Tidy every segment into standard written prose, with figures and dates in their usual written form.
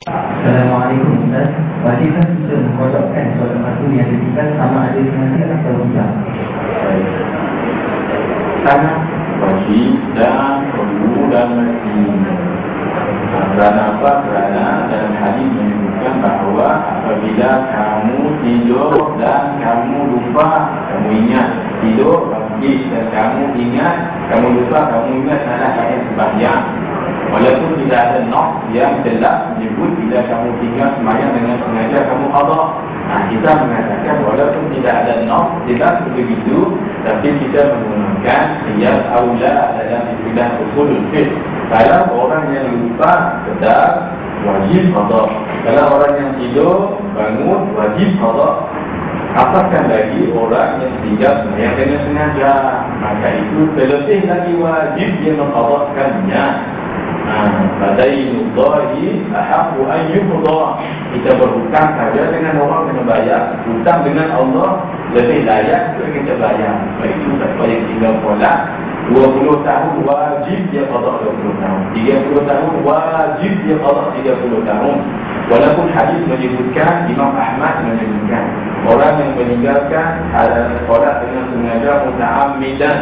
Assalamualaikum Ustaz. Wajibkah kita mengkodokkan solat fardu yang ditinggal sama ada sengaja atau tidak? Sangat wajib dan perlu dan mesti. Kerana apa? Kerana dalam hadis menyebutkan bahawa apabila kamu tidur dan kamu lupa, kamu ingat tidur, bangkit dan kamu ingat, kamu lupa, kamu ingat salah kalian sembahyang. Walaupun tidak ada nok yang jelas menyebut bila kamu tinggal sembahyang dengan sengaja kamu qada. Kita mengatakan walaupun tidak ada nok jelas begitu, tapi kita menggunakan qiyas aula dalam istilah usulul fiqh. Kalau orang yang lupa sedar, wajib qada. Kalau orang yang tidur bangun, wajib qada. Apakah lagi orang yang tinggal sembahyang dengan sengaja, maka itu terlebih lagi wajib dia mengqadakannya. Badainullahi ahaqqu an yuqda. Kita berhutang saja dengan orang kena bayar. Hutang dengan Allah lebih layak untuk kita bayar. Itu siapa yang tinggal solat 20 tahun wajib dia qada 20 tahun, 30 tahun wajib dia qada 30 tahun. Walaupun hadis menyebutkan, Imam Ahmad menyebutkan orang yang meninggalkan solat dengan sengaja muta'ammidan,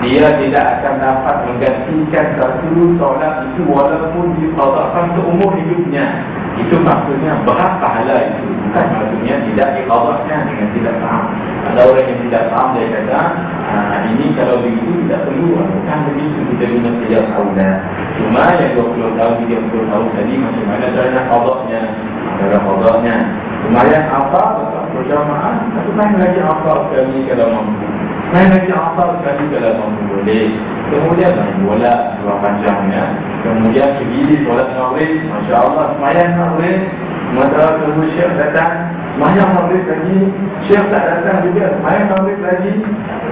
dia tidak akan dapat menggantikan satu solat itu walaupun diqadakan seumur hidupnya. Itu maksudnya berat pahala itu, bukan maksudnya tidak diqadakan dengan tidak faham. Ada orang yang tidak faham, dia kata ini kalau begitu tidak perlu, bukan begitu, kita guna qiyas aula. Cuma yang 20 tahun, 30 tahun tadi macam mana cara qadanya? Cara qadanya lumayan apa berjamaah, tapi main lagi apa sekali kalau mampu, main lagi apa sekali kalau mampu boleh. Kemudian main bola dua panjangnya, kemudian sendiri solat maghrib, Masya Allah semayang maghrib, sementara tunggu syekh datang, semayang maghrib lagi, syekh tak datang juga, semayang maghrib lagi,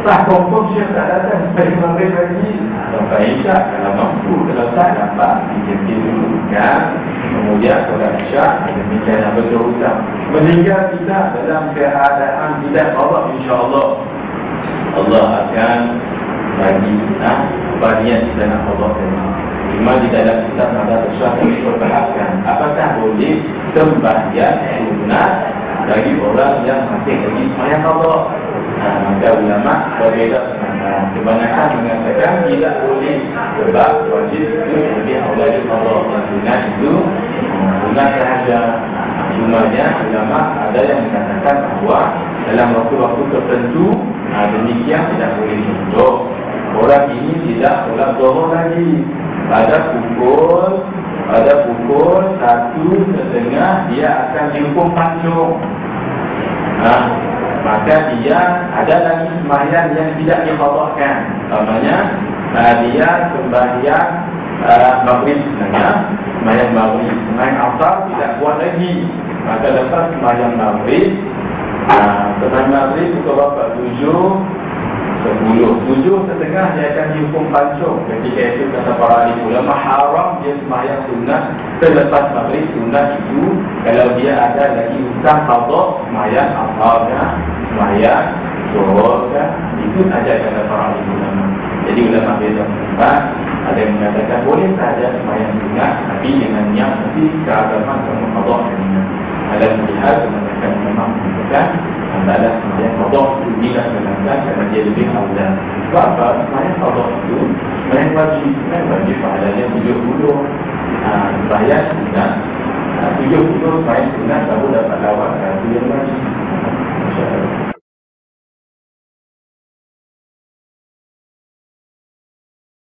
tak confirm syekh tak datang, semayang maghrib lagi, sampai isyak. Kalau mampu, kalau tak dapat dikit-dikit dulu kan. Kemudian solat isyak, demikian yang betul-betul meninggal kita dalam keadaan tidak qada, insya-Allah Allah akan bagi kita bagian kita nak qada tadi. Cuma di dalam kitab ada sesuatu yang diperbahaskan, apakah boleh sembahyang sunat bagi orang yang masih lagi sembahyang qada? Maka ulama berbeza. Kebanyakan mengatakan tidak boleh, sebab wajib itu lebih awal qada. Sunat itu sunat sahaja. Cumanya ulama ada yang mengatakan bahawa dalam waktu-waktu tertentu demikian tidak boleh contoh. Orang ini tidak solat zuhur lagi. Pada pukul 1:30 dia akan dihukum pancung. Maka dia ada lagi sembahyang yang tidak diqadakan. Namanya dia sembahyang maghrib setengah, sembahyang maghrib, sembahyang asar tidak kuat lagi. Maka lepas sembahyang maghrib, sembahyang maghrib pukul berapa? 7:30 dia akan dihukum pancung. Ketika itu kata para ahli ulama haram dia sembahyang sunat selepas maghrib. Sunat itu kalau dia ada lagi hutang qada sembahyang asar, sembahyang zuhur, itu saja kata para ahli ulama. Jadi ulama beza pendapat. Ada yang mengatakan boleh saja sembahyang sunat, tapi dengan yang mesti keagamaan kamu qada dengan ada melihat mereka memang mengatakan adalah sembahyang qada itu tidak benar kerana dia lebih awal. Sebab apa? Sembahyang qada itu sembahyang wajib pahalanya 70 sembahyang sunat, 70 sembahyang sunat baru dapat lawan